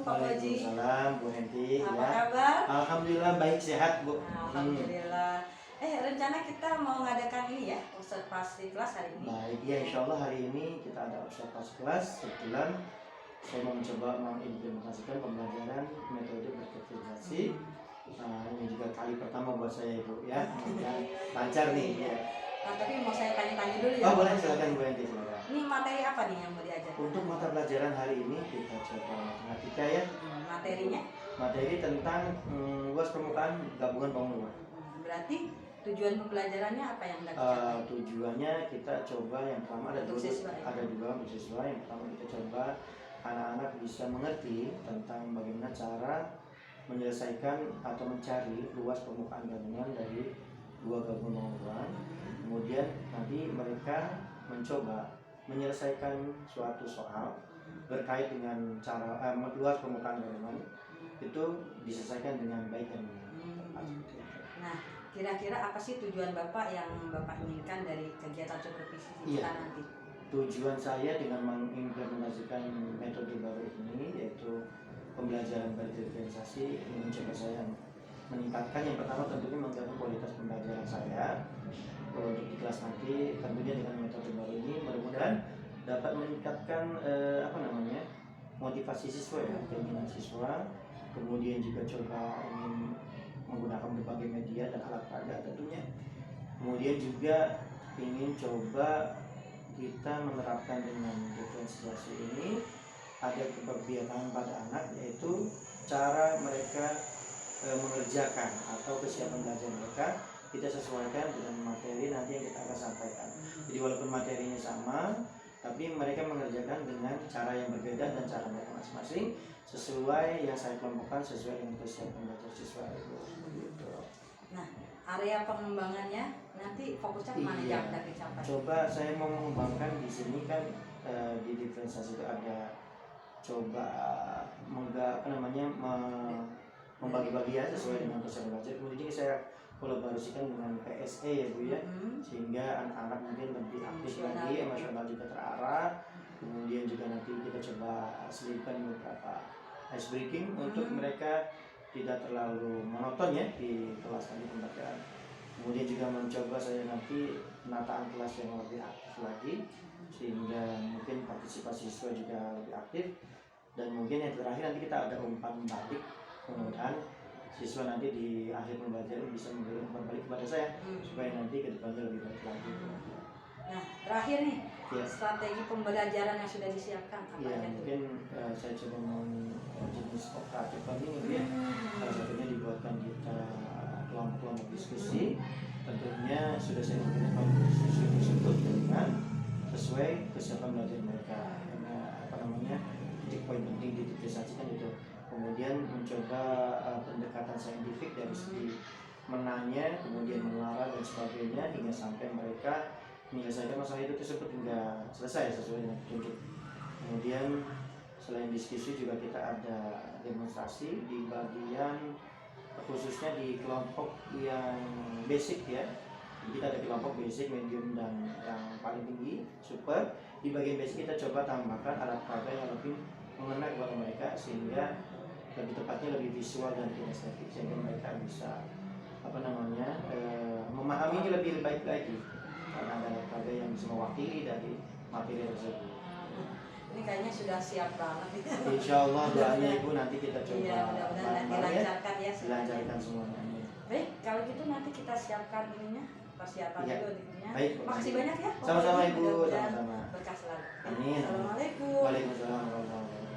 Pak Haji. Waalaikumsalam Bu Henti. Apa Ya. kabar? Alhamdulillah baik sehat Bu. Alhamdulillah. Rencana kita mau ngadakan ini ya, observasi kelas hari ini. Baik ya, insya Allah hari ini kita ada observasi kelas. Kebetulan saya mau mencoba mengimplementasikan pembelajaran metode berkreativasi. Nah, ini juga kali pertama buat saya Ibu ya. Lancar nih ya. Nah, tapi mau saya tanya-tanya dulu ya. Oh boleh, silakan Bu Henti, silakan. Ini materi apa nih yang mau diajar? Untuk mata pelajaran hari ini kita coba matematika ya. Materinya? Materi tentang luas permukaan gabungan bangun rumah. Berarti tujuan pembelajarannya apa yang Anda Tujuannya kita coba yang pertama ada dua untuk siswa. Yang pertama kita coba anak-anak bisa mengerti tentang bagaimana cara menyelesaikan atau mencari luas permukaan gabungan dari dua gabungan bangunan. Kemudian nanti mereka mencoba menyelesaikan suatu soal berkait dengan cara luas permukaan gabungan itu diselesaikan dengan baik dan tepat. Nah, kira-kira apa sih tujuan Bapak yang Bapak inginkan dari kegiatan supervisi kita nanti? Tujuan saya dengan mengimplementasikan metode baru ini yaitu pembelajaran berdiferensiasi ini mencoba saya meningkatkan yang pertama tentunya meningkatkan kualitas pembelajaran saya untuk di kelas nanti tentunya dengan metode baru ini mudah-mudahan dapat meningkatkan motivasi siswa ya, keinginan siswa, kemudian juga coba ingin menggunakan berbagai media dan alat peraga tentunya, kemudian juga ingin coba kita menerapkan dengan diferensiasi ini ada keberpihakan pada anak yaitu cara mereka mengerjakan atau kesiapan belajar mereka kita sesuaikan dengan materi nanti yang kita akan sampaikan. Jadi walaupun materinya sama, tapi mereka mengerjakan dengan cara yang berbeda dan cara mereka masing-masing sesuai yang saya kelompokkan sesuai dengan kesiapan belajar siswa itu. Gitu. Nah, area pengembangannya nanti fokusnya kemana yang dari capai? Coba saya mau mengembangkan di sini kan di diferensiasi itu ada coba membagi-bagi ya sesuai dengan kesiapan belajar. Kemudian saya kolaborasikan dengan PSE ya Bu ya, sehingga anak-anak mungkin lebih aktif lagi, emosional juga terarah. Kemudian juga nanti kita coba selipkan beberapa ice breaking untuk mereka tidak terlalu monoton ya di kelas nanti pembelajaran. Kemudian juga mencoba saya nanti penataan kelas yang lebih aktif lagi, sehingga mungkin partisipasi siswa juga lebih aktif. Dan mungkin yang terakhir nanti kita ada umpan balik, mudah-mudahan siswa nanti di akhir pembelajaran bisa memberi umpan balik kepada saya supaya nanti ke depannya lebih baik lagi. Nah, terakhir nih, strategi pembelajaran yang sudah disiapkan apa aja? Mungkin saya coba mau jenis kooperatif ini ya. Salah satunya dibuatkan kita kelompok-kelompok diskusi. Tentunya sudah saya berikan kelompok diskusi tersebut dengan sesuai kesiapan belajar mereka. Karena titik poin penting di diferensiasi kan itu. Kemudian mencoba pendekatan saintifik dari segi menanya, kemudian mengarah dan sebagainya hingga sampai mereka menyelesaikan masalah itu tersebut hingga selesai sesuai dengan petunjuk. Kemudian selain diskusi juga kita ada demonstrasi di bagian khususnya di kelompok yang basic ya. Jadi kita ada kelompok basic, medium dan yang paling tinggi, super. Di bagian basic kita coba tambahkan alat peraga yang lebih mengena kepada mereka sehingga lebih tepatnya lebih visual dan kinestetik sehingga mereka bisa memahaminya lebih baik lagi karena ada alat peraga yang bisa mewakili dari materi tersebut. Ini kayaknya sudah siap banget. Insya Allah doanya Ibu nanti kita coba. Iya, mudah-mudahan dilancarkan ya. Dilancarkan semuanya. Baik, kalau gitu nanti kita siapkan ininya, persiapan dulu ininya. Baik, makasih banyak ya. Sama-sama Ibu, sama-sama. Berkah selalu. Amin. Assalamualaikum. Waalaikumsalam warahmatullahi wabarakatuh.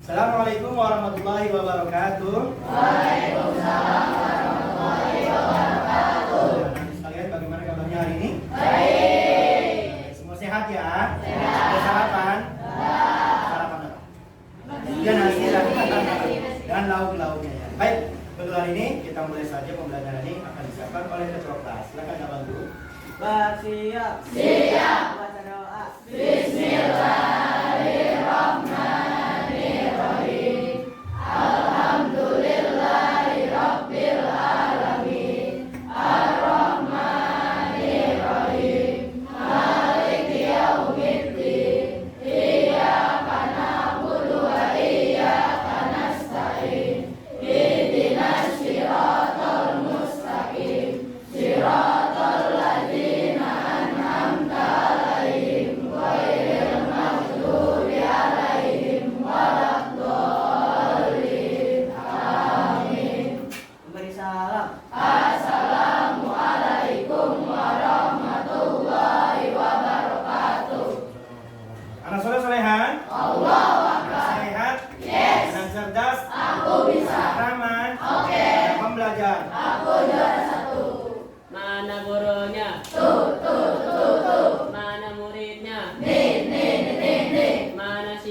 Assalamualaikum warahmatullahi wabarakatuh. Waalaikumsalam warahmatullahi wabarakatuh. Sekalian bagaimana kabarnya hari ini? Baik. Semua sehat ya? Sehat. Ada sarapan? Sarapan apa? Ya nasi dan lauk-lauknya ya. Baik, untuk hari ini kita mulai saja pembelajaran ini akan disiapkan oleh ketua kelas. Silakan Abang Guru. Siap. Siap. Baca doa. Bismillahirrahmanirrahim. Alhamdulillahirabbil alamin. Ar-Rahmanirrahim. Maliki yaumiddin. Iyyaka na'budu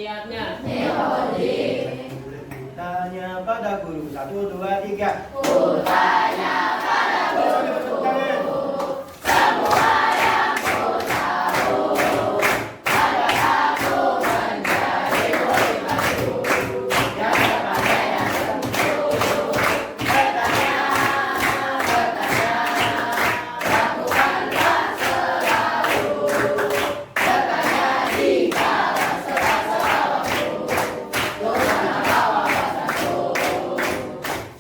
wasiatnya. Tanya pada guru. 1, 2, 3. Kutanya pada Guru. semua yang ku tahu. Agar aku menjadi murid baru. Yang berpandai dan sungguh. Bertanya, lakukanlah selalu. Bertanya di kala sela-sela waktu. Guna bawa pasanku.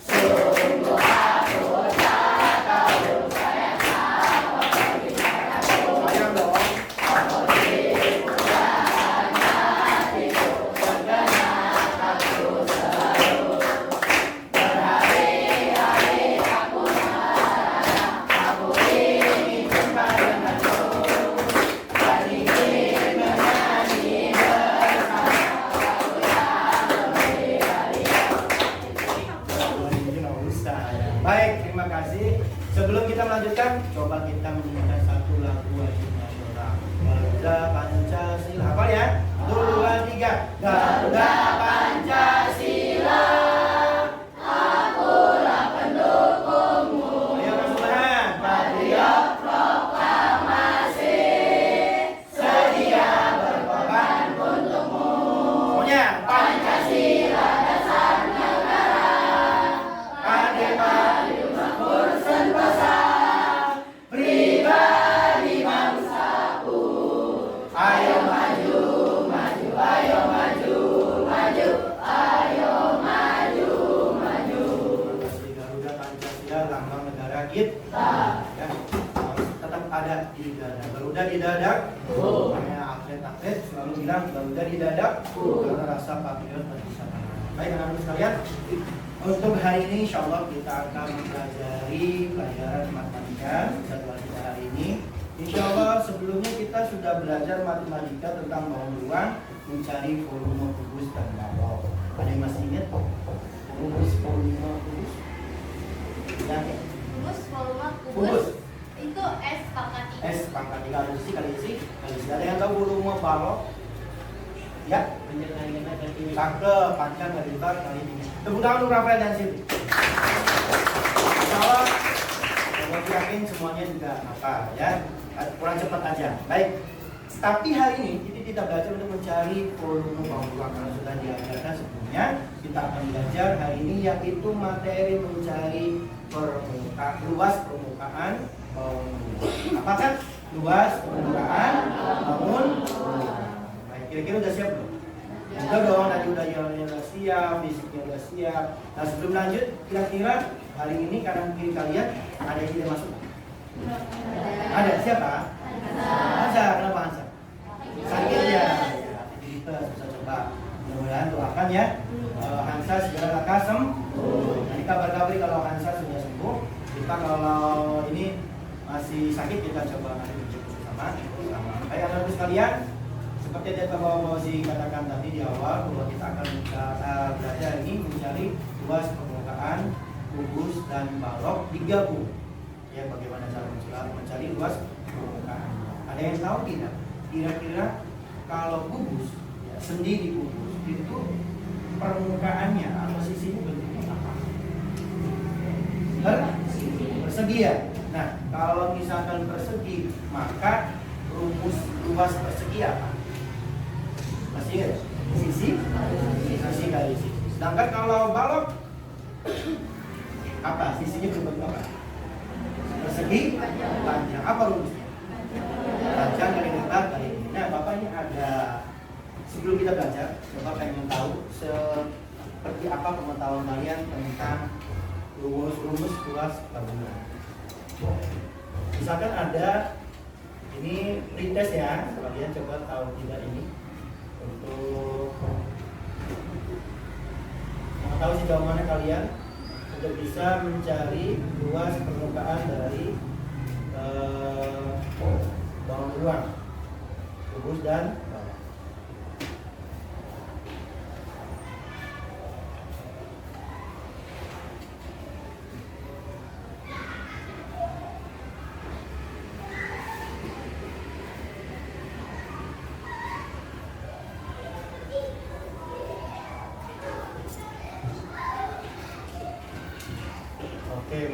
Sungguh aku tak tahu sayang apa perbicaraku. Sayang dong. Dirimu hanya hatiku. Bergenap aku selalu. Berhari-hari aku merana. Aku ingin jumpa denganmu. Berdiri menyanyi bersama. Aku yang lebih dari Nggak usah ya. Baik, terima kasih. Sebelum kita melanjutkan, coba kita menyanyikan satu lagu wajib nasional. Garuda Pancasila. Hafal ya? 1, 2, 3. Garuda Pancasila, akulah pendukungmu. Ayo Rasulullah. Patriot proklamasi, sedia berkorban untukmu. Semuanya. Pancasila dasar negara, adil adil makmur sentosa, pribadi bangsaku. Ayo maju, maju, ayo maju, maju, ayo maju, maju. Masih Garuda Pancasila lambang negara kita. Ya, harus tetap ada di dada. Garuda di dada. Makanya atlet-atlet selalu bilang Garuda di dada karena rasa patriot dan sana. Baik anak-anak sekalian, untuk hari ini insya Allah kita akan mempelajari pelajaran matematika jadwal kita hari ini. Insya Allah sebelumnya kita sudah belajar matematika tentang bawang ruang, mencari volume kubus dan balok. Ada yang masih ingat? Kubus, volume kubus? Ya, Kubus, volume, kubus. kubus itu S pangkat 3. S pangkat 3 kali isi. Ada yang tahu volume balok? Ya, cakep, panjang kali lebar kali ini. Tepuk tangan untuk Rafael dan Silvi. Insya Allah, saya yakin semuanya juga apa ya, kurang cepat aja. Baik. Tapi hari ini kita tidak belajar untuk mencari volume bawang ruang karena sudah diajarkan sebelumnya. Kita akan belajar hari ini yaitu materi mencari luas permukaan bawang ruang. Apa kan? Luas permukaan bawang ruang. Baik, kira-kira udah siap belum? Udah dong, tadi udah siap, fisiknya udah siap. Nah sebelum lanjut, kira-kira hari ini kanan kiri kalian ada yang tidak masuk? Ada, siapa? Hansa, kenapa Hansa? Sakit ya? Jadi kita bisa coba. Mudah-mudahan doakan ya. Hansa segera lekas sembuh. Nanti kabar-kabari kalau Hansa sudah sembuh. Kita kalau ini masih sakit kita coba nanti dijemput sama. Baik anak-anak sekalian. Seperti yang Bapak Fauzi katakan tadi di awal bahwa kita akan belajar ini mencari luas permukaan kubus dan balok digabung. Ya bagaimana cara mencari luas permukaan? Ada yang tahu tidak? Kira-kira kalau kubus ya, sendi di kubus itu permukaannya atau sisinya bentuknya apa? Persegi ya. Nah kalau misalkan persegi maka rumus luas persegi apa? Masih ingat? Sisi kali sisi. Sedangkan kalau balok apa? Sisinya berbentuk apa? Persegi panjang. Apa rumusnya? Panjang kali lebar kali ini. Nah, Bapak ini ada sebelum kita belajar, Bapak pengen tahu seperti apa pengetahuan kalian tentang rumus luas bangunan. Misalkan ada ini pretest ya, kalian coba tahu tidak ini untuk mengetahui sejauh mana kalian untuk bisa mencari luas permukaan dari bawang ruang, kubus dan balok.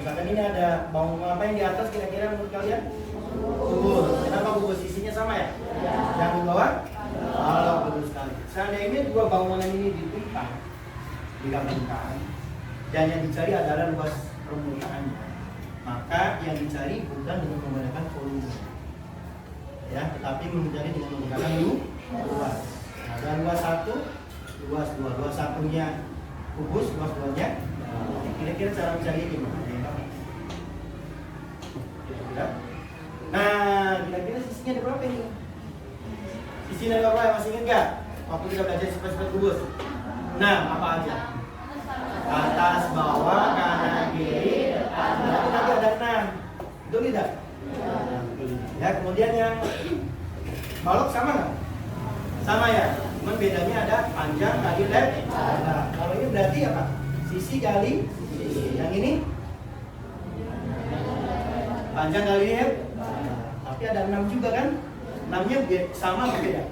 Misalkan ini ada bawang apa yang di atas kira-kira menurut kalian? Kubus. Kenapa kubus? Isinya sama ya? Yang di bawah? Kalau betul sekali. Seandainya dua bangunan ini ditimpang, digabungkan, dan yang dicari adalah luas permukaannya, maka yang dicari bukan dengan menggunakan volume, ya, tetapi mencari dengan menggunakan luas. Nah, dan luas satu, luas dua, luas satunya kubus, luas duanya. Kira-kira cara mencari gimana? Kira-kira. Nah, kira-kira sisinya ada berapa ini? Sisinya ada berapa? Masih ingat nggak? Waktu kita belajar sifat-sifat kubus. Nah, apa aja? Atas, bawah, kanan, kiri, depan. Nanti ada 6. Betul tidak? Ya, kemudian yang balok sama nggak? Sama ya. Cuman bedanya ada panjang kali lebar. Nah, kalau ini berarti apa? Sisi kali sisi. Yang ini panjang kali lebar. Tapi ada 6 juga kan? 6-nya sama atau beda?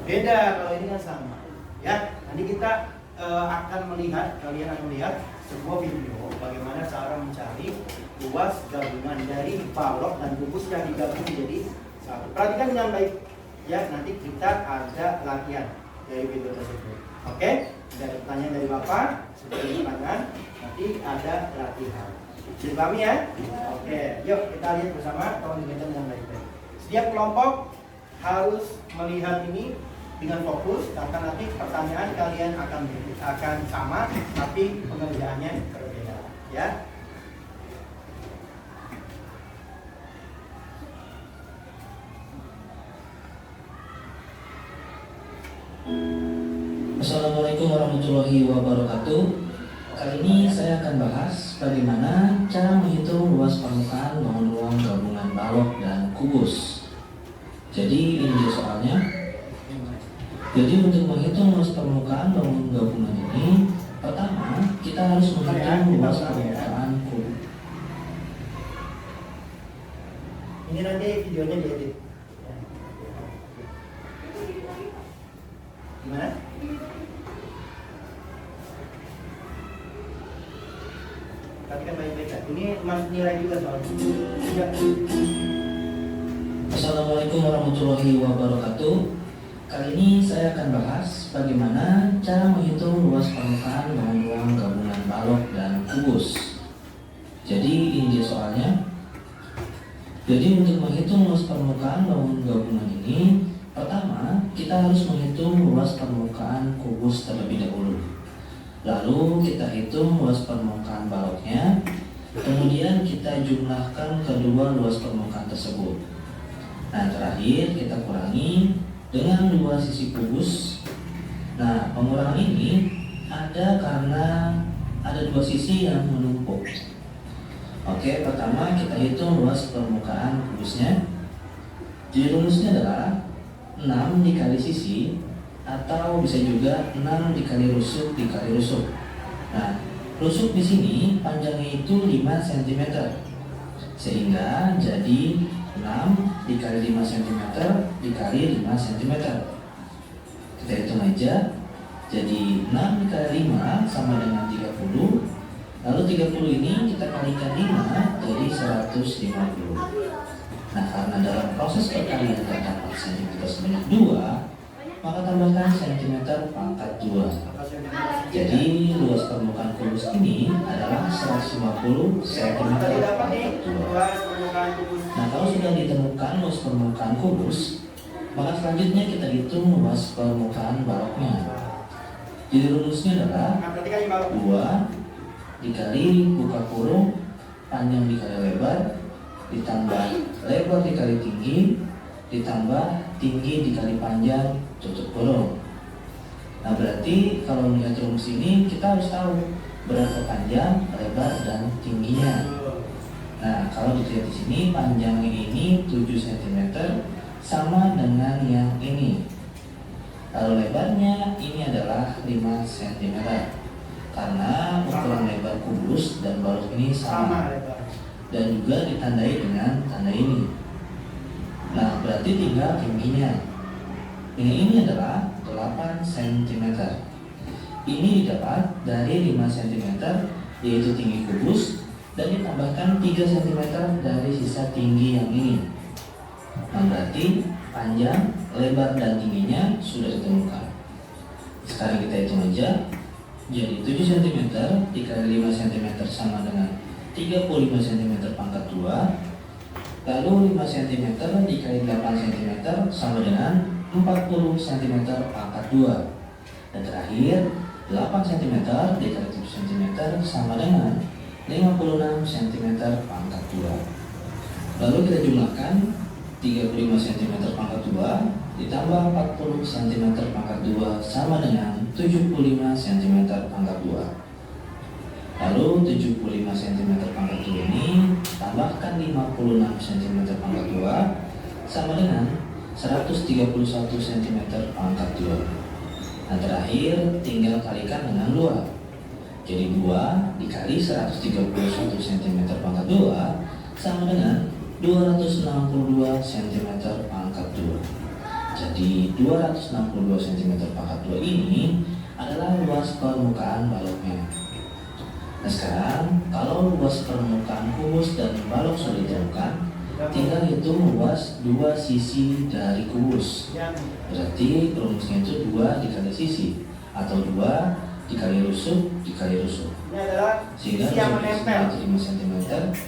Beda, kalau ini kan sama. Ya, nanti kita akan melihat, kalian akan melihat sebuah video bagaimana cara mencari luas gabungan dari balok dan kubus yang digabung menjadi satu. Perhatikan dengan baik. Ya, nanti kita ada latihan dari video tersebut. Oke? Ada pertanyaan dari Bapak, seperti pertanyaan, nanti ada latihan. Bisa pahami ya? Oke, yuk kita lihat bersama, tolong dibaca dengan baik-baik. Setiap kelompok harus melihat ini dengan fokus, karena nanti pertanyaan kalian akan sama, tapi pengerjaannya berbeda. Ya. Assalamualaikum warahmatullahi wabarakatuh. Kali ini saya akan bahas bagaimana cara menghitung luas permukaan bangun ruang gabungan balok dan kubus. Jadi ini dia soalnya. Jadi untuk menghitung luas permukaan bangun gabungan ini, pertama kita harus menghitung luas permukaan kubus. Ini nanti videonya diedit. Gimana? Perhatikan baik-baik ya. Ini masuk nilai juga soalnya. Assalamualaikum warahmatullahi wabarakatuh. Kali ini saya akan bahas bagaimana cara menghitung luas permukaan bangun ruang gabungan balok dan kubus. Jadi ini dia soalnya. Jadi untuk menghitung luas permukaan bangun gabungan ini, pertama kita harus menghitung luas permukaan kubus terlebih dahulu. Lalu kita hitung luas permukaan baloknya. Kemudian kita jumlahkan kedua luas permukaan tersebut. Nah, terakhir kita kurangi dengan dua sisi kubus. Nah, pengurangan ini ada karena ada dua sisi yang menumpuk. Oke, pertama kita hitung luas permukaan kubusnya. Jadi rumusnya adalah 6 dikali sisi, atau bisa juga 6 dikali rusuk dikali rusuk. Nah, rusuk di sini panjangnya itu 5 cm. Sehingga jadi 6 dikali 5 cm dikali 5 cm. Kita hitung aja. Jadi 6 dikali 5 sama dengan 30. Lalu 30 ini kita kalikan 5 jadi 150. Nah, karena dalam proses perkalian terdapat cm sebanyak 2, maka tambahkan cm pangkat 2. Jadi luas permukaan kubus ini adalah 150 cm pangkat 2. Nah, kalau sudah ditemukan luas permukaan kubus, maka selanjutnya kita hitung luas permukaan baloknya. Jadi rumusnya adalah 2 dikali buka kurung panjang dikali lebar ditambah lebar dikali tinggi ditambah tinggi dikali panjang tutup kurung. Nah, berarti kalau melihat rumus ini kita harus tahu berapa panjang, lebar, dan tingginya. Nah, kalau dilihat di sini panjangnya ini 7 cm sama dengan yang ini. Lalu lebarnya ini adalah 5 cm. Karena ukuran lebar kubus dan balok ini sama dan juga ditandai dengan tanda ini. Nah, berarti tinggal tingginya. Ini adalah 8 cm. Ini didapat dari 5 cm, yaitu tinggi kubus, dan ditambahkan 3 cm dari sisa tinggi yang ini. Nah, berarti panjang, lebar, dan tingginya sudah ditemukan. Sekarang kita hitung aja. Jadi 7 cm dikali 5 cm sama dengan 35 cm pangkat 2. Lalu 5 cm dikali 8 cm sama dengan 40 cm pangkat 2. Dan terakhir 8 cm dikali 7 cm sama dengan 56 cm pangkat 2. Lalu kita jumlahkan 35 cm pangkat 2 ditambah 40 cm pangkat 2 sama dengan 75 cm pangkat 2. Lalu 75 cm pangkat 2 ini tambahkan 56 cm pangkat 2 sama dengan 131 cm pangkat 2. Nah, terakhir tinggal kalikan dengan 2. Jadi 2 dikali 131 cm pangkat 2 sama dengan 262 cm pangkat 2. Jadi 262 cm pangkat 2 ini adalah luas permukaan baloknya. Nah, sekarang kalau luas permukaan kubus dan balok sudah ditemukan, tinggal hitung luas 2 sisi dari kubus. Berarti rumusnya itu 2 dikali sisi, atau 2 dikali rusuk dikali rusuk. Ini adalah Sehingga sisi yang menempel. 5 cm,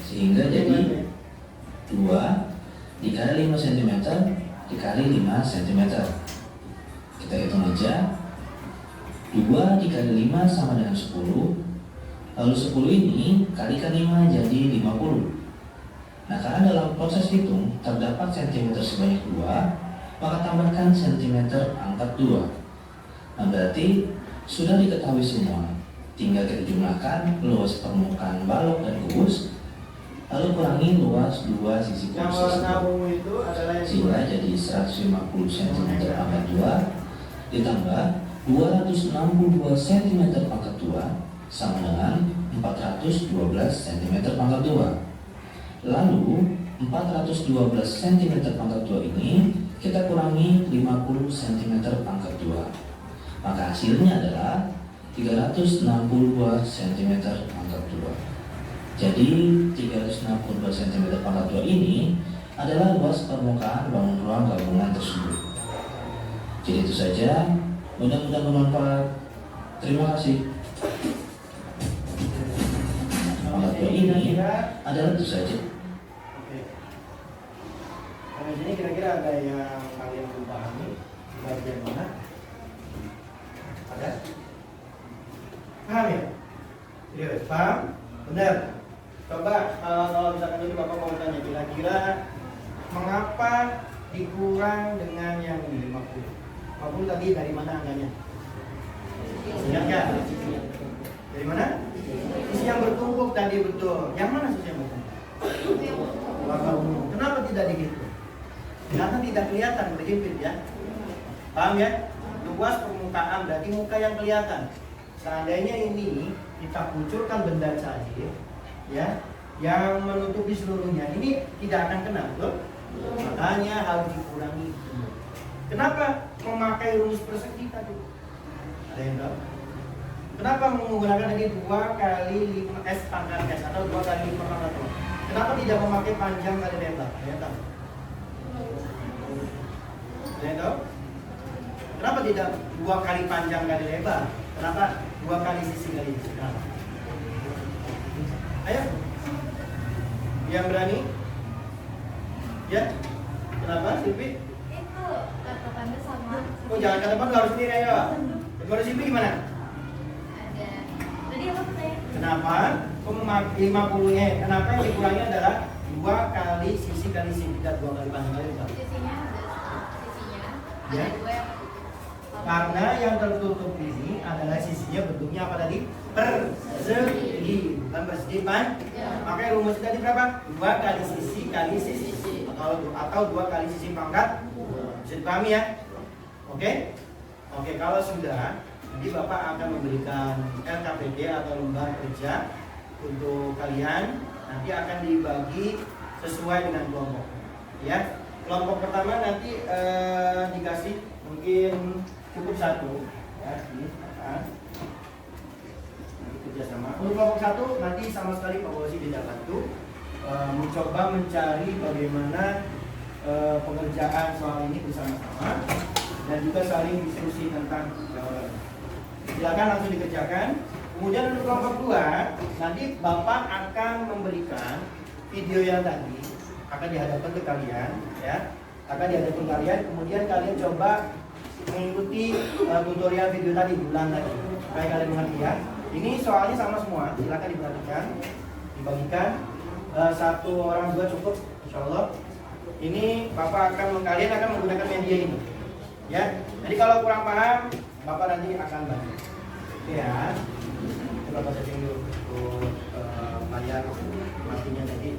sehingga jadi 2 dikali 5 cm dikali 5 cm. Kita hitung aja. 2 dikali 5 sama dengan 10. Lalu 10 ini kalikan 5 jadi 50. Nah, karena dalam proses hitung terdapat cm sebanyak 2, maka tambahkan cm pangkat 2. Nah, berarti sudah diketahui semua. Tinggal kita jumlahkan luas permukaan balok dan kubus, lalu kurangi luas 2 sisi kubus tersebut. Itu adalah yang Sehingga jadi 150 cm pangkat 2 ditambah 262 cm pangkat 2 sama dengan 412 cm pangkat 2. Lalu 412 cm pangkat 2 ini kita kurangi 50 cm pangkat 2. Maka hasilnya adalah 362 cm pangkat 2. Jadi 362 cm pangkat 2 ini adalah luas permukaan bangunan ruang gabungan tersebut. Jadi itu saja, mudah-mudahan bermanfaat. Terima kasih. Pangkat 2 ini adalah itu saja. Oke. Karena di sini kira-kira ada yang kalian belum pahami di bagian mana? Ada? Paham ya? Serius, paham? Benar. Coba kalau misalkan ini Bapak mau tanya, kira-kira mengapa dikurang dengan yang 50? 50 tadi dari mana angkanya? Ingat nggak? Dari mana? Sisi yang bertumpuk tadi, betul. Yang mana sisi yang bertumpuk? Bapak umum. Kenapa tidak dihitung? Karena tidak kelihatan, berhimpit ya. Paham ya? Luas permukaan berarti muka yang kelihatan. Seandainya ini kita munculkan benda cair, ya, yang menutupi seluruhnya, ini tidak akan kena, betul? Makanya harus dikurangi. Kenapa memakai rumus persegi tadi? Ada yang tahu? Kenapa menggunakan tadi 2 kali 5 S pangkat S atau 2 kali 5 pangkat 2? Kenapa tidak memakai panjang kali lebar? Ada yang tahu? Ada yang tahu? Kenapa tidak 2 kali panjang kali lebar? Kenapa 2 kali sisi kali sisi? Kenapa? Ayo, yang berani? Ya, kenapa, Silvi? Itu katakannya sama. Oh, jangan ke depan, lu harus sendiri ayo. Kalau Silvi gimana? Ada. Tadi apa pertanyaan? Kenapa? Kok memakai 50-nya? Kenapa yang dikurangi adalah 2 kali sisi kali sisi, tidak 2 kali panjang kali lebar? Sisinya ada. Sisinya Ya. ada 2 yang tertutup. Karena yang tertutup ini adalah sisinya bentuknya apa tadi? Persegi, bukan persegi panjang. Makanya rumus tadi berapa? 2 kali sisi kali sisi, atau 2 kali sisi pangkat. Bisa dipahami ya? Oke? Oke, kalau sudah, nanti Bapak akan memberikan LKPD atau lembar kerja untuk kalian. Nanti akan dibagi sesuai dengan kelompok. Ya, kelompok pertama nanti dikasih mungkin cukup 1. Ya, ini. Cukup bekerja sama. Untuk kelompok 1 nanti sama sekali Pak Wazi tidak bantu, mencoba mencari bagaimana pengerjaan soal ini bersama-sama dan juga saling diskusi tentang jawaban. Silakan langsung dikerjakan. Kemudian untuk kelompok 2 nanti Bapak akan memberikan video yang tadi akan dihadapkan ke kalian, ya. Akan dihadapkan kalian, kemudian kalian coba mengikuti tutorial video tadi, diulang lagi supaya kalian mengerti ya. Ini soalnya sama semua, silakan diperhatikan, dibagikan. Satu orang 2 cukup, insya Allah. Ini Bapak kalian akan menggunakan media ini, ya. Jadi kalau kurang paham, Bapak nanti akan bantu. Oke ya. Coba Bapak setting dulu untuk layar matinya tadi.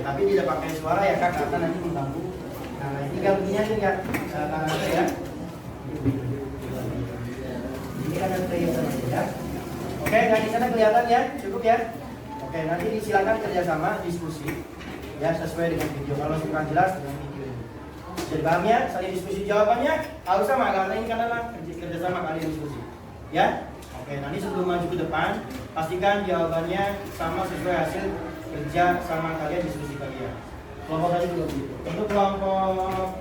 Tapi tidak pakai suara ya Kak, karena nanti diganggu. Nah, tinggal begini aja ya, Kak ya. Ini kan ada player ya. Oke, nah di sana kelihatan ya, cukup ya. Oke, nanti silakan kerjasama diskusi ya sesuai dengan video. Kalau kurang jelas dengan video ini. Jadi paham ya, saling diskusi jawabannya harus sama karena ini kan adalah kerjasama kalian diskusi. Ya. Oke, nanti sebelum maju ke depan, pastikan jawabannya sama sesuai hasil kerja sama kalian, diskusi kalian. Kelompok tadi juga begitu. Untuk kelompok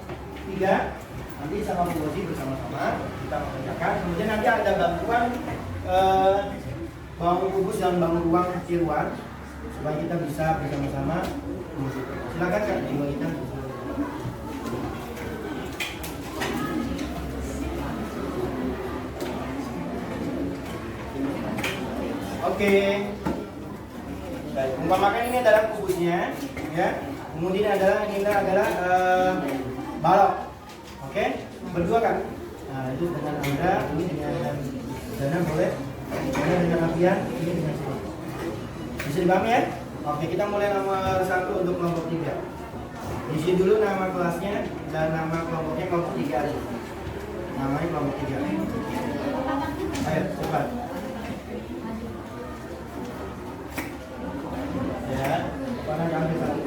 3 nanti sama Bu Rosi bersama-sama kita mengerjakan. Kemudian nanti ada bantuan bangun kubus dan bangun ruang tiruan supaya kita bisa bersama-sama. Silakan Kak dibagikan. Oke. Baik, umpamakan ini adalah kubusnya, ya. Kemudian ini adalah balok. Oke, berdua kan? Nah, itu dengan Anda, ini dengan Dana boleh. Dana dengan Afian, ini dengan Siti. Bisa dipahami ya? Oke, kita mulai nomor 1 untuk kelompok 3. Isi dulu nama kelasnya dan nama kelompoknya, kelompok 3 aja. Namanya kelompok 3. Ayo, cepat. Ya, mana yang ambil satu?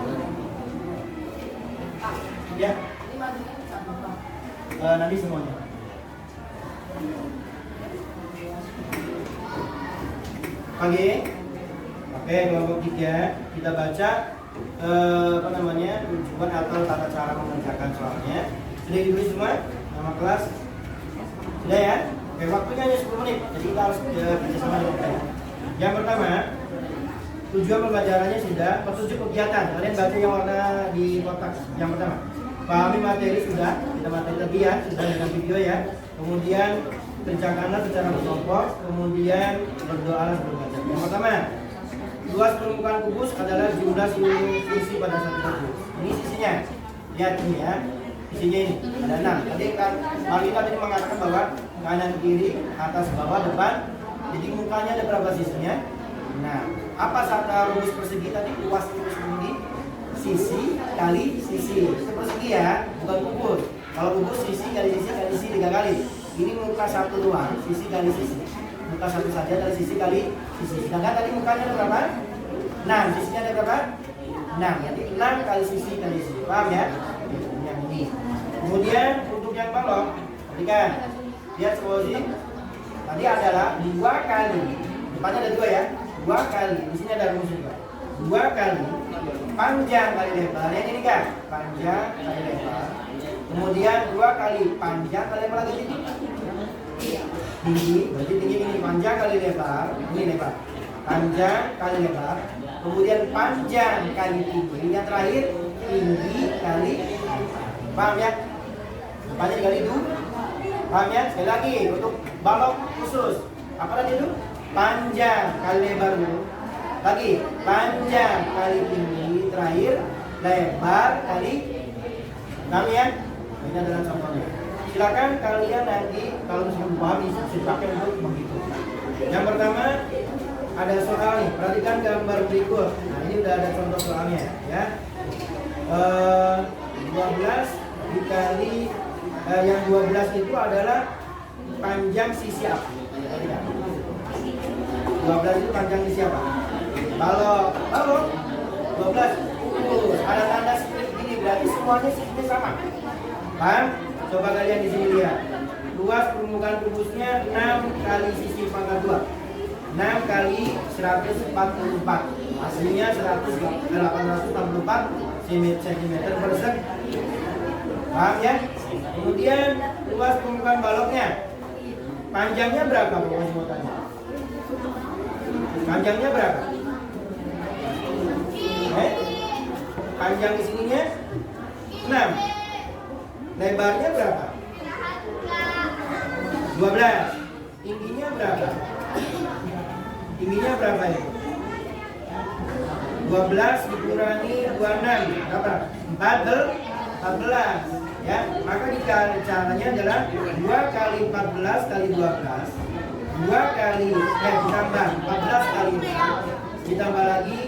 Ya. Nanti semuanya. Pagi. Oke, kelompok 3 kita baca rujukan atau tata cara mengerjakan soalnya. Sudah ditulis semua? Nama kelas? Sudah ya? Oke, waktunya hanya 10 menit. Jadi kita harus kerjasama dengan kalian. Yang pertama, tujuan pembelajarannya sudah, petunjuk kegiatan. Kalian baca yang warna di kotak. Yang pertama, pahami materi sudah, kita materi tadi ya, sudah dengan video ya. Kemudian kerjakanlah secara berkelompok, kemudian berdoalah sebelum belajar. Yang pertama, luas permukaan kubus adalah jumlah sisi pada satu kubus. Ini sisinya, lihat ini ya, sisinya ini ada 6. Tadi kan Marlita tadi mengatakan bahwa kanan kiri, atas bawah depan. Jadi mukanya ada berapa sisinya? Nah, apa kata rumus persegi tadi? Luas kubus ini sisi kali sisi. Itu persegi ya, bukan kubus. Kalau kubus sisi kali sisi 3 kali. Ini muka satu doang, sisi kali sisi. Muka satu saja dari sisi kali sisi. Sedangkan tadi mukanya ada berapa? 6. Sisinya ada berapa? 6. Jadi 6 kali sisi kali sisi. Paham ya? Yang ini. Kemudian untuk yang balok, perhatikan. Lihat semuanya. Tadi adalah 2 kali. Depannya ada 2 ya. 2 kali. Di sini ada rumus juga. 2 kali panjang kali lebar. Yang ini kan? Panjang kali lebar. Kemudian 2 kali panjang kali apa lagi? Tinggi. Berarti tinggi ini panjang kali lebar. Ini lebar. Panjang kali lebar. Kemudian panjang kali tinggi. Yang terakhir tinggi kali lebar. Paham ya? Depannya dikali itu. Paham ya? Sekali lagi untuk balok khusus. Apa tadi itu? Panjang kali lebar dulu. Lagi panjang kali tinggi. Terakhir lebar kali. Paham ya? Ini adalah contohnya. Silakan kalian nanti kalau misalkan paham bisa dipakai untuk begitu. Yang pertama ada soal nih. Perhatikan gambar berikut. Nah ini udah ada contoh soalnya ya. 12 dikali yang 12 itu adalah panjang sisi apa? 12 itu panjang sisi apa? Kalau 12 ada tanda split gini, berarti semuanya sisinya sama. Paham? Coba kalian di sini lihat. Luas permukaan kubusnya 6 kali sisi pangkat 2. 6 kali 144. Hasilnya 864 cm per sek. Paham ya? Kemudian luas permukaan baloknya. Panjangnya berapa? Pokoknya mau tanya. Panjangnya berapa? Panjang di sininya 6. Lebarnya berapa? 12. Tingginya berapa? Tingginya berapa ya? 12 dikurangi 26 berapa? 14 ya. Maka caranya adalah 2 kali 14 kali 12 2 kali ditambah 14 kali 6 ditambah lagi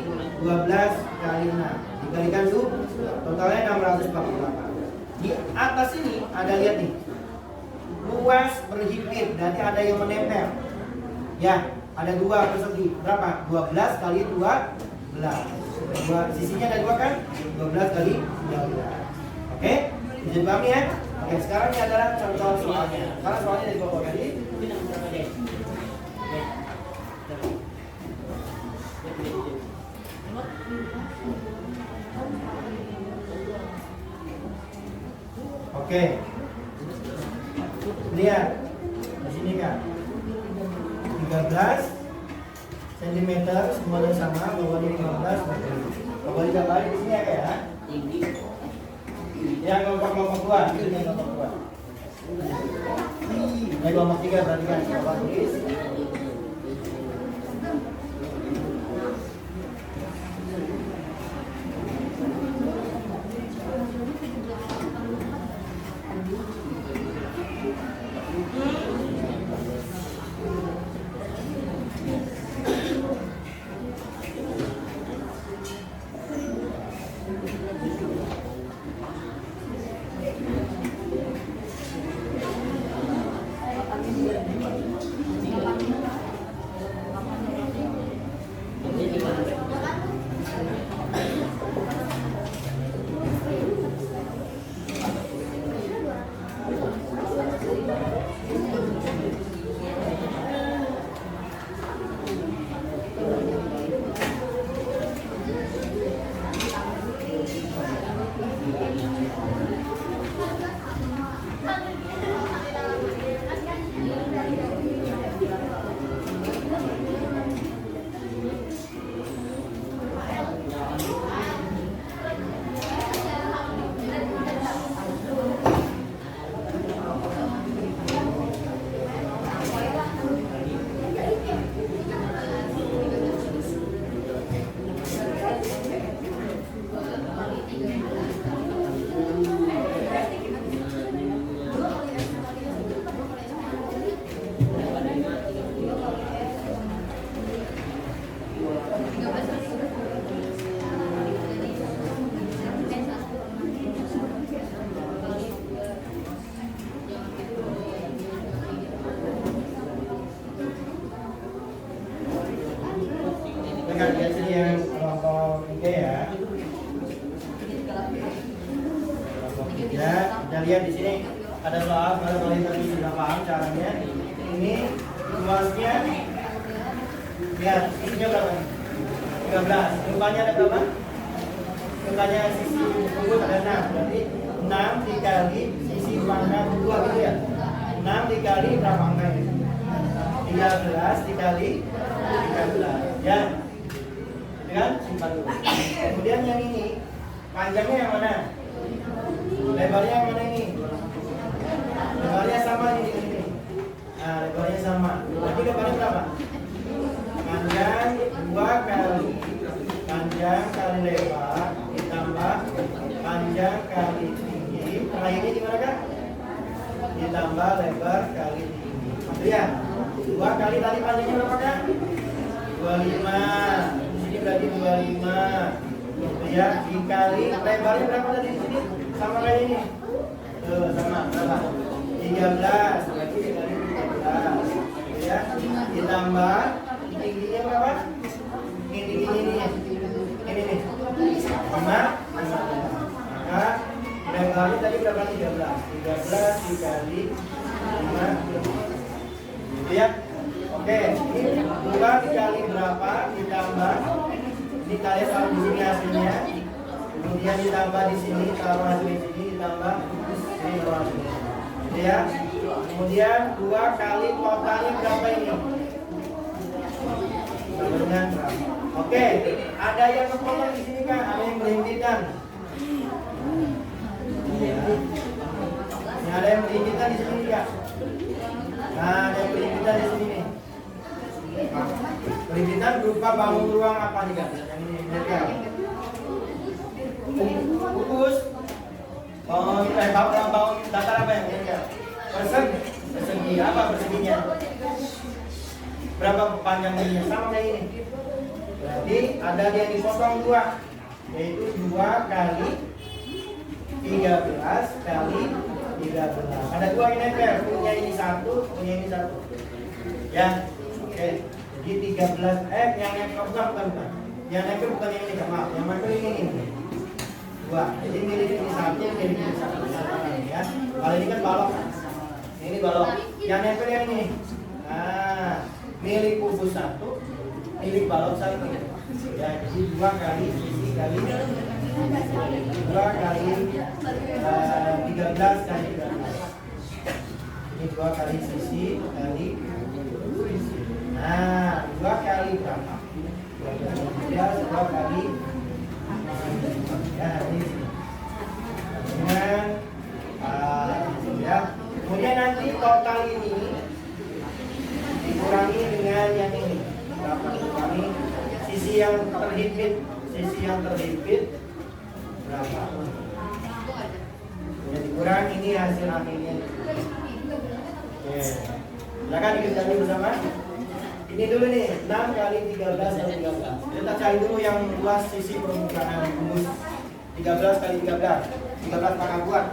12 kali 6 dikalikan tuh totalnya 648. Di atas ini ada, lihat nih, luas berhimpit, berarti ada yang menempel ya, ada 2 persegi berapa? 12 kali 12 sisinya ada 2 kan? 12 kali 12. Oke? Bisa dipahami ya? Oke, sekarang ini adalah contoh soalnya. Karena soalnya dari bawah tadi. Oke. Lihat. Di sini kan. 13 cm semuanya sama, bawahnya 15. Bawahnya berapa? Di sini ya kayak. Yang kelompok 2, ini yang kelompok 2. Yang kelompok 3 berarti kan Bapak tulis. Lihat sini yang kelompok 3 ya. Kelompok 3, kita lihat di sini ada soal, kalau kalian tadi sudah paham caranya. Ini luasnya, lihat isinya berapa nih? 13. Lukanya ada berapa? Lukanya sisi kubus ada 6, berarti 6 dikali sisi pangkat 2 gitu ya. 6 dikali berapa angka ini? 13 dikali 13 ya. Kan? Simpan dulu. Kemudian yang ini panjangnya yang mana? Lebarnya yang mana ini? Lebarnya sama ini. Nah, lebarnya sama. Berarti lebarnya berapa? Panjang 2 kali panjang kali lebar ditambah panjang kali tinggi. Terakhirnya gimana kan? Ditambah lebar kali tinggi. Lihat. 2 kali tadi panjangnya berapa kan? 25. Berarti 25 ya, dikali lebarnya berapa tadi di sini? Sama kayak ini. Tuh, sama berapa? 13 berarti dikali 13 ya. Ditambah tingginya berapa? Ini nih 5. Maka lebarnya tadi berapa? 13 dikali 5 gitu ya. Oke, ini 2 dikali berapa ditambah ini kalian taruh di sini hasilnya, kemudian ditambah di sini taruh hasil di sini, ditambah ini taruh hasilnya gitu ya. Kemudian 2 kali totalnya berapa ini? Dengan berapa? Oke, ada yang kepotong di sini kan? Ada yang berimpitan? Ini ada yang berimpitan di sini ya? Nah, ada yang berimpitan di sini nih. Berimpitan berupa bangun ruang apa nih kan? Yang ini lihat ya. Kukus. Bangun datar apa yang ini ya? Persegi apa perseginya? Berapa panjangnya? Sama kayak ini. Berarti ada yang dipotong 2, yaitu 2 kali 13 kali 13. Ada 2 yang nempel, punya ini 1, punya ini 1. Ya, oke. Jadi 13 yang nempel bukan. Yang nempel bukan yang ini, maaf. Yang nempel ini 2. Jadi milik ini 1, milik ini 1. Ya. Kalau ini kan balok. Ini balok. Yang nempel yang ini. Nah, milik kubus 1, milik balok 1. Ya, jadi 2 kali sisi kali 2 kali 13 kali 13. Ini 2 kali sisi kali sisi. Nah, 2 kali berapa? 2 kali ya ini dengan ya. Kemudian nanti total ini dikurangi dengan yang ini. Berapa dikurangi? Sisi yang terhimpit berapa? Ya, dikurang ini hasil akhirnya. Oke. Silakan kita cari bersama. Ini dulu nih, 6 kali 13 kali 13. Kita cari dulu yang luas sisi permukaan rumus. 13 kali 13. 13 pangkat buat.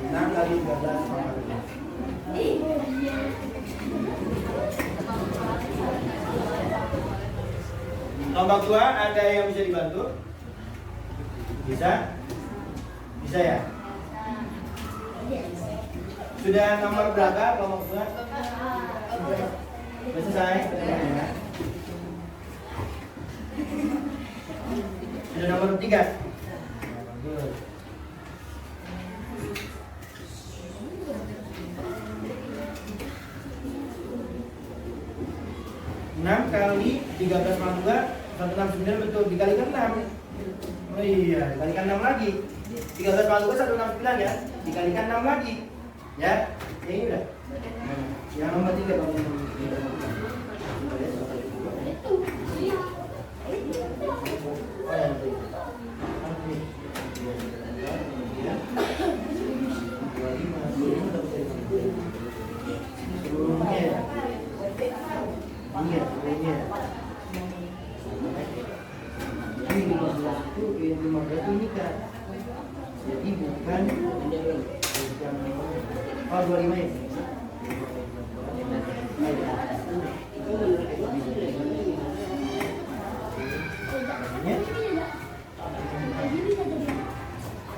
6 kali 13 pangkat buat. Nomor 2 ada yang bisa dibantu? Bisa? Bisa ya? Sudah nomor berapa nomor 2? Sudah selesai? Sudah nomor 3? Bagus. 6 kali 13 pangkat 2 169 betul, dikalikan 6. Oh iya, dikalikan 6 lagi. 13 pangkat 2 169 ya. Dikalikan 6 lagi. Ya, ini udah. Yang nomor 3 Bang. Oh ya, ini 15 itu ini kan. Jadi bukan 25 ya.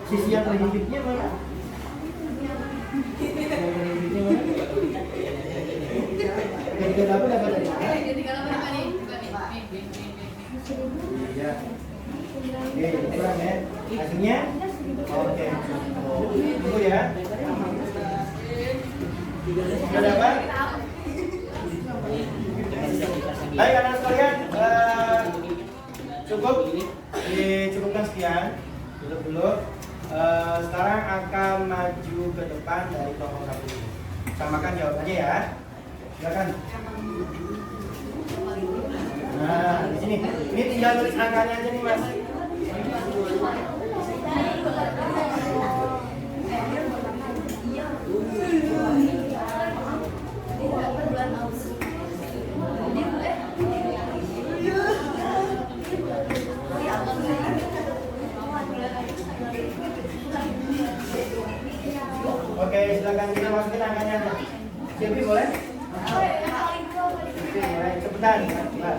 Sisi yang terhimpitnya mana? Ketika dapat tadi. Iya. Oke, kurang ya. Hasilnya? Oke. Tunggu ya. Sudah dapat? Baik anak sekalian, cukup dicukupkan sekian. Dulu. Sekarang akan maju ke depan dari kelompok 1. Samakan jawabannya ya. Silakan. Nah, di sini. Ini tinggal tulis angkanya aja nih, Mas. Oke, silakan kita masukin angkanya. Silvi boleh? Silvi boleh. Cepetan. Nah,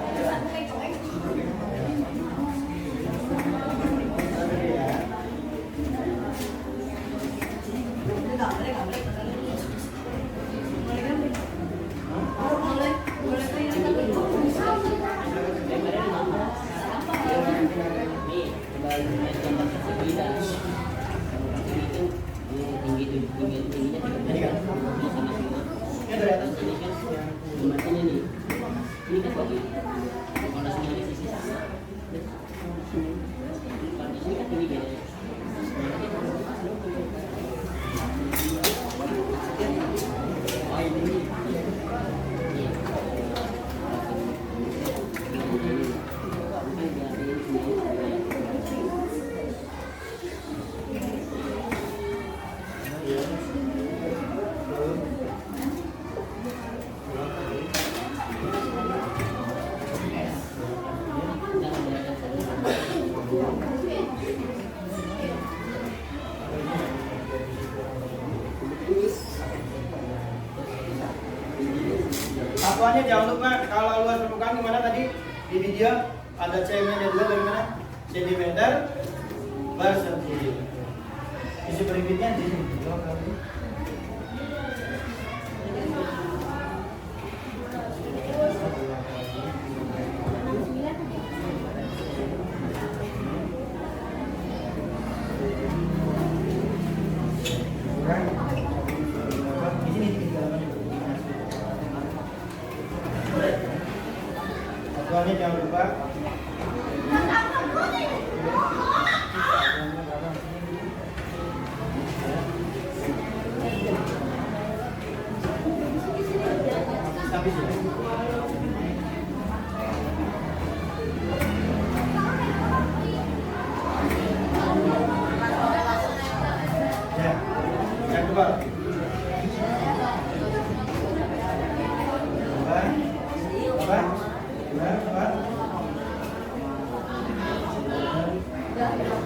satuannya jangan lupa kalau luas permukaan gimana tadi di video ada cm-nya juga bagaimana sentimeter per sentimeter. Isi berikutnya di sini. Satuannya jangan lupa. Habis ya. Ya, yang kedua.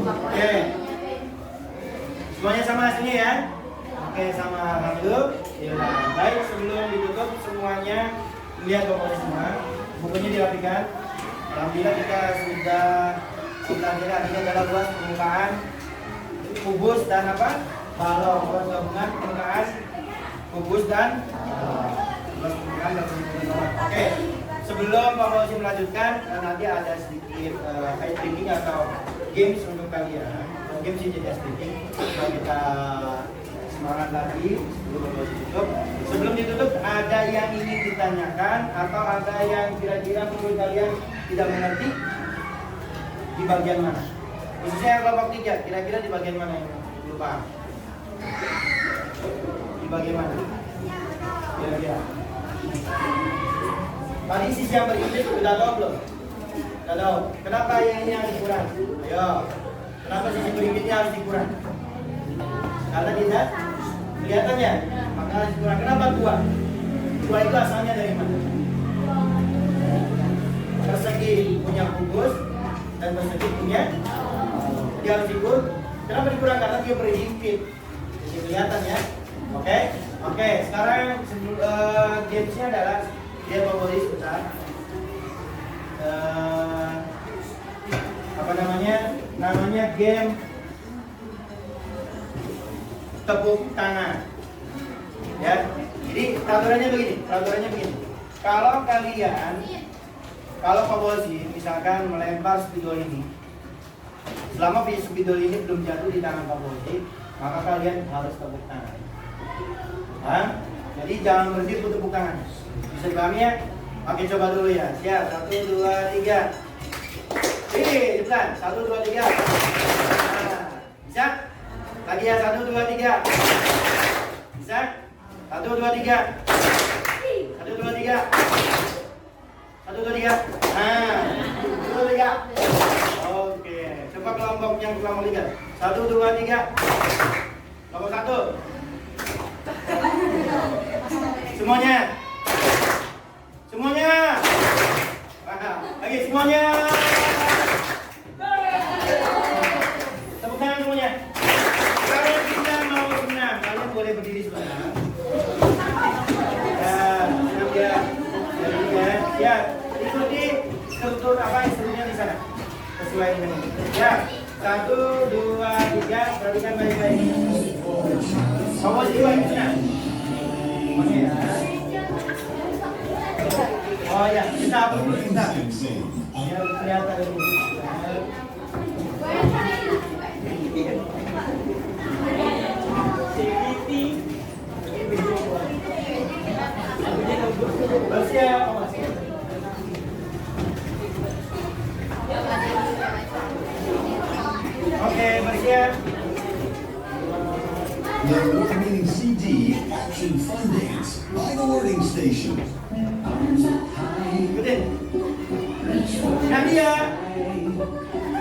Oke, semuanya sama sini ya. Oke, sama alhamdulillah. Ya, baik, sebelum ditutup semuanya lihat pokoknya semua. Bukunya dirapikan. Alhamdulillah kita sudah artinya adalah luas permukaan kubus dan apa? Balok. Luas gabungan permukaan kubus dan luas permukaan dan permukaan. Oke. Sebelum Pak Fauzi melanjutkan, nanti ada sedikit ice breaking atau games untuk kalian. Games ini jadi ice breaking. Kalau kita semangat lagi sebelum Pak Fauzi tutup. Sebelum ditutup, ada yang ingin ditanyakan atau ada yang kira-kira menurut kalian tidak mengerti di bagian mana? Khususnya kelompok 3, kira-kira di bagian mana yang belum paham? Di bagian mana? Kira-kira? Tadi sisi yang berikutnya sudah tahu belum? Sudah tahu. Kenapa yang ini harus dikurang? Ayo. Kenapa sisi berikutnya harus dikurang? Karena tidak kelihatannya, maka harus dikurang. Kenapa 2? 2 itu asalnya dari mana? Persegi punya kubus dan persegi punya. Dia harus dikurang. Kenapa dikurang? Karena dia berhimpit. Jadi kelihatan ya. Oke. Oke. Sekarang gamesnya adalah dia favorit sebentar. Apa namanya? Namanya game tepuk tangan. Ya. Jadi peraturannya begini. Kalau kalian, kalau Pak Fauzi misalkan melempar spidol ini, selama spidol ini belum jatuh di tangan Pak Fauzi, maka kalian harus tepuk tangan. Hah? Jadi jangan berhenti untuk tepuk tangan. Bisa dipahami ya? Oke, coba dulu ya. Siap. 1, 2, 3. Cepetan. 1, 2, 3. Nah, bisa? Lagi ya. 1, 2, 3. Bisa? 1, 2, 3. 1, 2, 3. 1, 2, 3. Nah, 1, 2, 3. Oke. Coba kelompok yang kelompok 3. 1, 2, 3. Kelompok 1. Semuanya. Lagi semuanya. Tepuk tangan semuanya. Kalau kita mau senang, kalian boleh sesuai dengan ini. Ya, 1, 2, 3, perhatikan baik-baik. Kamu jiwa di sana. Oke ya. Oh ya, kita hapus dulu kita. Biar kelihatan dulu. Bersiap. Oke, bersiap. The award-winning CD, Action Fun Dance, by the Wording Station. Ikutin. Nadia.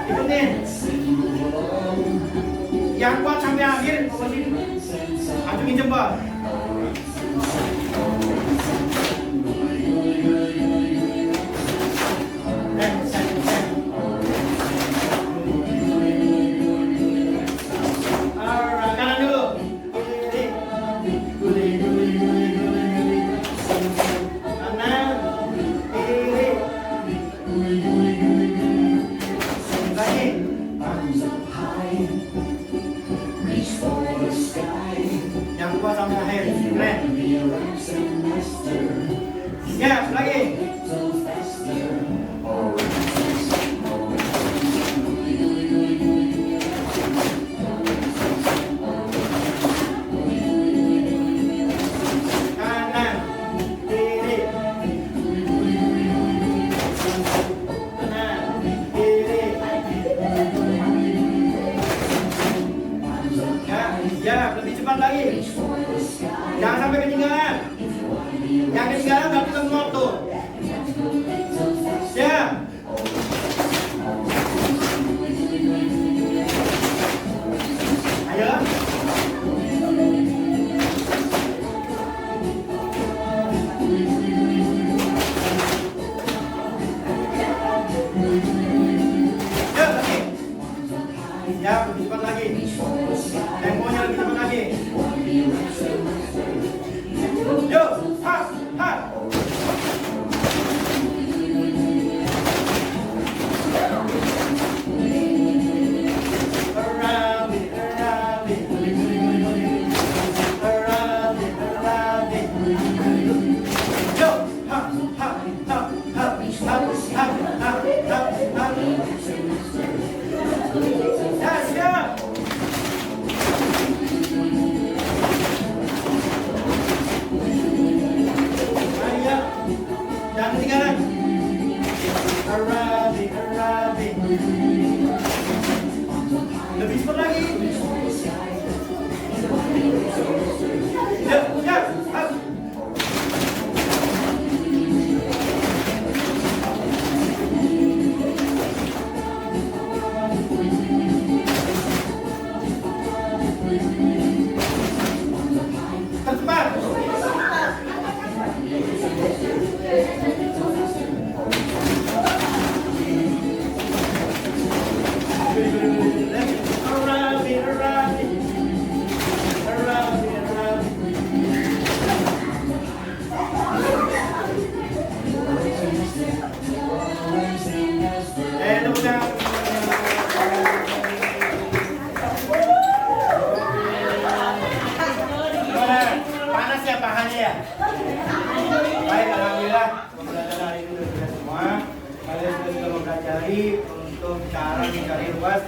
Ikutin. Yang kuat sampai akhir. Acungin jempol. Yang kuat sampai akhir. Keren. Ya, lagi. Kanan, kiri. Kanan, kiri. Ya, lebih cepat lagi. Jangan sampai ketinggalan. Yang ketinggalan nggak bisa motor. Siap. Ayo. Yuk, lagi. Ya, lebih cepat lagi. Temponya lebih cepat lagi. Yuk, hap, hap. Around it, around it. Around it, around it. Yuk, hap, hap, hap, hap, hap, hap, hap, hap, hap. Ya, siap. Ayo, jangan ketinggalan. Around it, around it. Lebih cepat lagi. Ya, ya, up. Tercepat. Around it, around it. Around it, around it. Tepuk tangan. Gimana? Panas ya pahannya ya? Baik, alhamdulillah pembelajaran hari ini sudah selesai semua. Kalian sudah mempelajari untuk cara mencari luas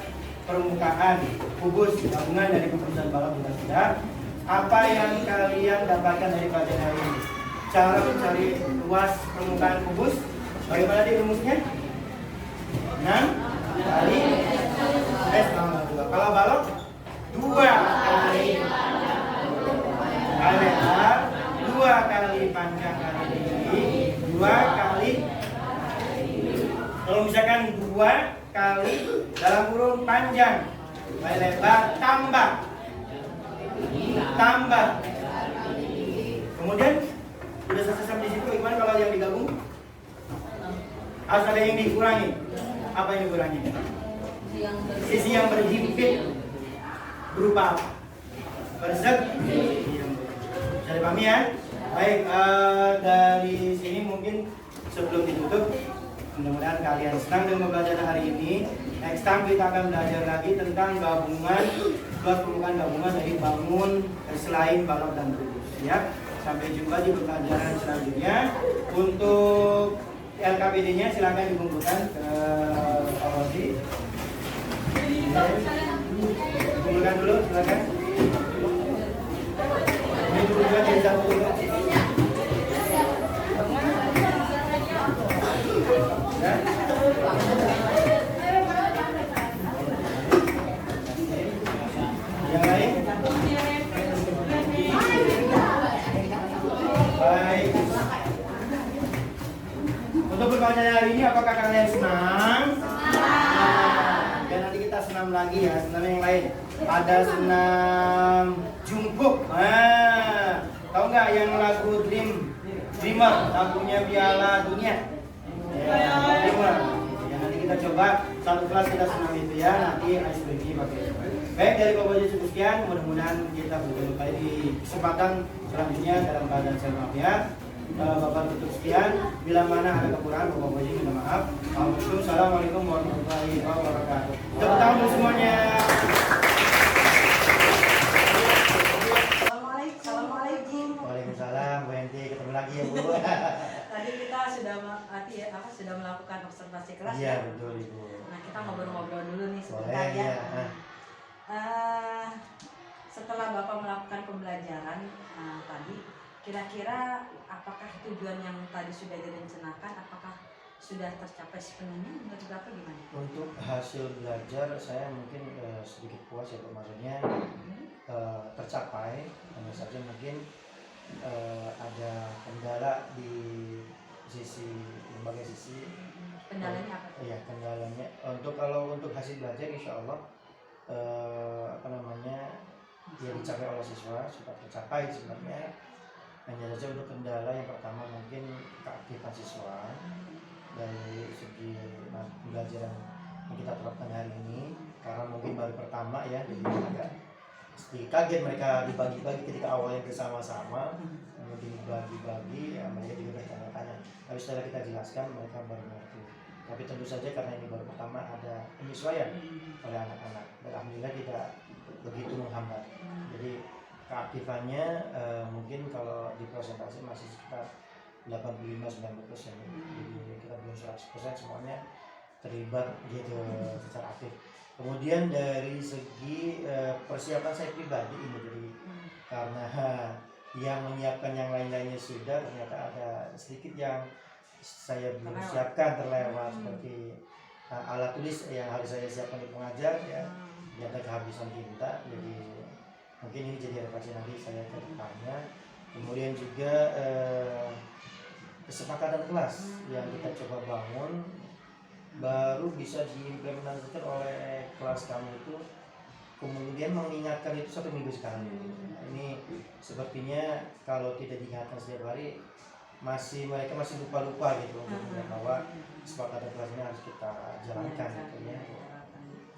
permukaan kubus gabungan dari kubus dan balok bukan tidak. Apa yang kalian dapatkan dari pelajaran hari ini? Cara mencari luas permukaan kubus. Bagaimana di rumusnya? 6 kali S tambah 2. Kalau balok 2 kali lebar, 2 kali panjang kali tinggi, 2 kali. Kalau misalkan 2 kali dalam kurung panjang kali lebar tambah. Kemudian sudah selesai sampai di situ. Gimana kalau yang digabung? Harus ada yang dikurangi. Apa yang dikurangi? Sisi yang berhimpit berupa apa? Persegi. Bisa dipahami ya? Baik, dari sini mungkin sebelum ditutup Mudah-mudahan kalian senang dengan pembelajaran hari ini. Next time kita akan belajar lagi tentang gabungan, kelas pembukaan gabungan dari bangun selain balok dan kubus. Ya, sampai jumpa di pembelajaran selanjutnya. Untuk LKPD-nya silakan dikumpulkan ke Pak Rosi. Kumpulkan dulu, silakan. Ini dulu juga jadi satu dulu. Ya. Yang lain? Baik. Untuk pertanyaan hari ini, apakah kalian senang? Dan nanti kita senam lagi ya, senam yang lain. Ada senam jungkook. Tahu nggak yang lagu Dreamer, lagunya Piala Dunia? Ya, Dreamer. Ya, nanti kita coba satu kelas kita senam itu ya. Nanti ice breaking pakai. Baik, dari Bapak Haji cukup sekian. Mudah-mudahan kita berjumpa di kesempatan selanjutnya dalam keadaan sehat walafiat. Bapak tutup sekian. Bila mana ada kekurangan, Bapak Haji minta maaf. Assalamualaikum warahmatullahi wabarakatuh. Tepuk tangan untuk semuanya. Assalamualaikum. Waalaikumsalam, Bu Enti, ketemu lagi ya Bu. Tadi kita sudah melakukan observasi kelas. Iya ya? betul Ibu. Nah, kita ngobrol-ngobrol dulu nih sebentar Boleh ya. ya. Setelah Bapak melakukan pembelajaran tadi, kira-kira apakah tujuan yang tadi sudah direncanakan, apakah sudah tercapai sepenuhnya? Menurut Bapak gimana? Untuk hasil belajar saya mungkin sedikit puas ya, maksudnya tercapai. Hanya saja mungkin ada kendala di berbagai sisi. Kendalanya apa? Iya, kendalanya kalau untuk hasil belajar insya Allah ya dicapai oleh siswa, sudah tercapai sebenarnya. Hanya saja untuk kendala yang pertama mungkin keaktifan siswa dari segi pembelajaran yang kita terapkan hari ini, karena mungkin baru pertama ya, jadi agak kaget mereka dibagi-bagi ketika awalnya bersama-sama, kemudian dibagi-bagi, ya, mereka juga bertanya-tanya. Tapi setelah kita jelaskan mereka baru mengerti. Tapi tentu saja karena ini baru pertama ada penyesuaian oleh anak-anak, dan alhamdulillah tidak begitu menghambat. Jadi keaktifannya mungkin kalau di presentasi masih sekitar 85-90%. Jadi kita belum 100% semuanya terlibat gitu secara aktif. Kemudian dari segi persiapan saya pribadi ini, jadi karena yang menyiapkan yang lain-lainnya sudah, ternyata ada sedikit yang saya belum siapkan terlewat, seperti alat tulis yang harus saya siapkan di pengajar ya, ternyata kehabisan tinta. Jadi mungkin ini jadi refleksi nanti saya ke depannya. Kemudian juga kesepakatan kelas yang kita coba bangun baru bisa diimplementasikan oleh kelas kami itu, kemudian mengingatkan itu 1 minggu sekali. Ini sepertinya kalau tidak diingatkan setiap hari mereka masih lupa-lupa gitu, bahwa kesepakatan kelas ini harus kita jalankan gitu ya.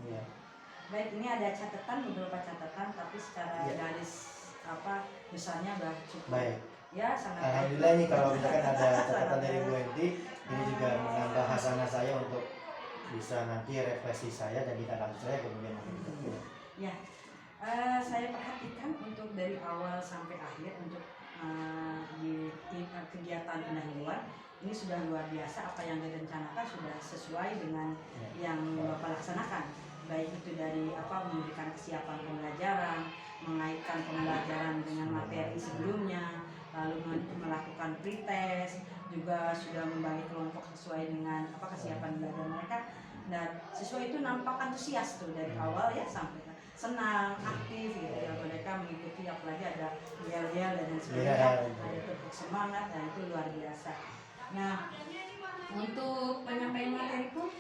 Ya. Baik, ini ada beberapa catatan, tapi secara garis besarnya sudah cukup. Baik. Ya, sangat alhamdulillah ini kalau misalkan ada catatan dari Bu Enti, ini juga menambah hasanah saya untuk bisa nanti refleksi saya dan kita lanjut saya kemudian nanti. Ya, saya perhatikan untuk dari awal sampai akhir untuk di kegiatan pendahuluan ini sudah luar biasa. Apa yang direncanakan sudah sesuai dengan yang Bapak laksanakan, baik itu dari memberikan kesiapan pembelajaran, mengaitkan pembelajaran dengan materi sebelumnya, lalu melakukan pretest, juga sudah membagi kelompok sesuai dengan kesiapan belajar mereka, dan siswa itu nampak antusias tuh dari awal ya sampai senang, aktif gitu ya, mereka mengikuti, apalagi ada yel-yel dan sebagainya, ada tepuk semangat, dan itu luar biasa. Nah, untuk penyampaian materi pun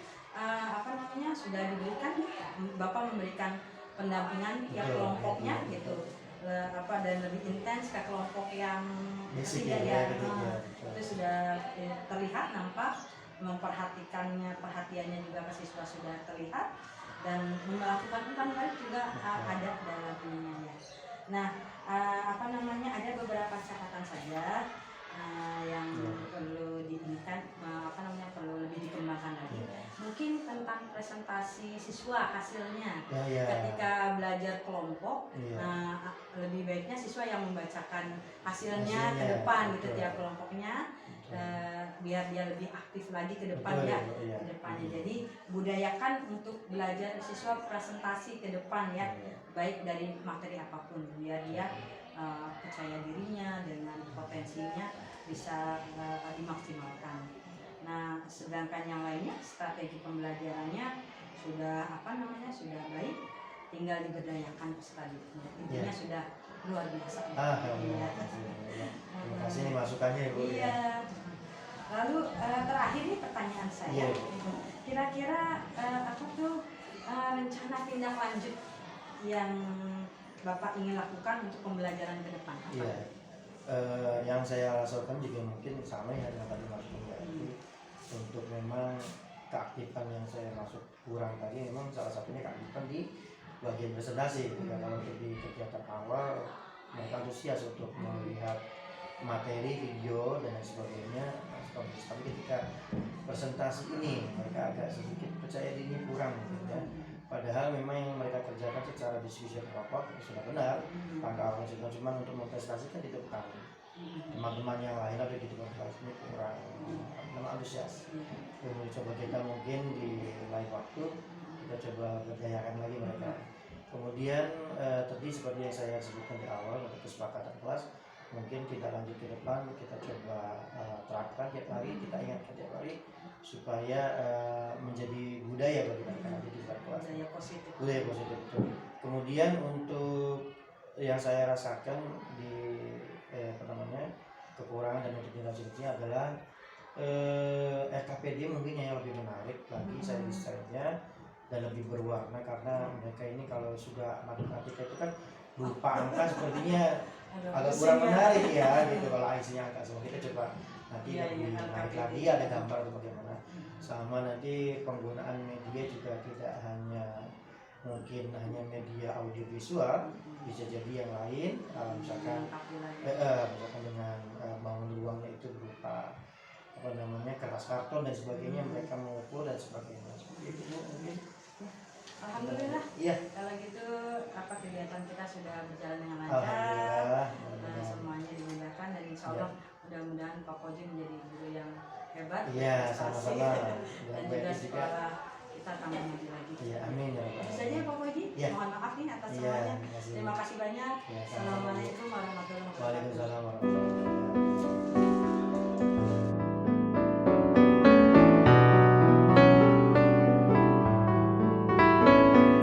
sudah diberikan, Bapak memberikan pendampingan tiap kelompoknya gitu, dan lebih intens ke kelompok yang ketiga ya, itu sudah terlihat, nampak, perhatiannya juga ke siswa sudah terlihat, dan melakukan umpan balik juga ada dalam ininya ya. Nah, ada beberapa catatan saja. yang perlu diinginkan perlu lebih dikembangkan lagi. Mungkin tentang presentasi siswa hasilnya ketika belajar kelompok, lebih baiknya siswa yang membacakan hasilnya ke depan gitu tiap kelompoknya, biar dia lebih aktif lagi ke depan ke depannya. Jadi budayakan untuk belajar siswa presentasi ke depan ya, baik dari materi apapun, biar dia percaya dirinya dengan potensinya bisa dimaksimalkan. Nah, sedangkan yang lainnya strategi pembelajarannya sudah sudah baik, tinggal diberdayakan selanjutnya. Intinya sudah luar biasa. Terima kasih nih masukannya Ibu. Iya. Lalu terakhir nih pertanyaan saya, kira-kira apa tuh rencana tindak lanjut yang Bapak ingin lakukan untuk pembelajaran ke depan? Yang saya rasakan juga mungkin sama ya yang tadi Mas Bung, untuk memang keaktifan yang saya masuk kurang tadi, memang salah satunya keaktifan di bagian presentasi. Kalau untuk di kegiatan awal mereka antusias untuk melihat materi, video dan lain sebagainya, tapi ketika presentasi ini mereka agak sedikit percaya diri kurang gitu ya. Padahal memang yang mereka kerjakan secara diskusi kelompok sudah benar, tanpa konsultan, cuma untuk mempresentasikan itu bukan. Teman-teman yang lain atau di depan kelas ini kurang antusias. Kemudian coba kita mungkin di lain waktu kita coba berdayakan lagi mereka. Kemudian tadi seperti yang saya sebutkan di awal untuk kesepakatan kelas, mungkin kita lanjut ke depan, kita coba terapkan tiap hari, kita ingatkan tiap hari supaya menjadi budaya bagi mereka nanti di kelas. Budaya positif betul. Kemudian untuk yang saya rasakan di kekurangan dan untuk generasi adalah RKPD mungkin yang lebih menarik lagi saya desainnya dan lebih berwarna, karena mereka ini kalau sudah matematika itu kan berupa angka sepertinya agak kurang menarik ya gitu. Kalau isinya angka semua, kita coba nanti lebih menarik lagi, ada gambar atau bagaimana. Sama nanti penggunaan media juga tidak hanya mungkin hanya media audiovisual, bisa jadi yang lain, misalkan dengan bangun ruangnya itu berupa kertas karton dan sebagainya, mereka mengukur dan sebagainya. Seperti itu mungkin. Alhamdulillah. Iya. Kalau gitu kegiatan kita sudah berjalan dengan lancar. Semuanya dimudahkan dan insya Allah mudah-mudahan Pak Koji menjadi guru yang hebat. Iya, sama-sama. Dan juga sekolah kita tambah maju lagi. Iya, amin ya. Itu saja Pak Koji. Mohon maaf nih atas semuanya. Terima kasih banyak. Assalamualaikum warahmatullahi wabarakatuh. Waalaikumsalam warahmatullahi wabarakatuh.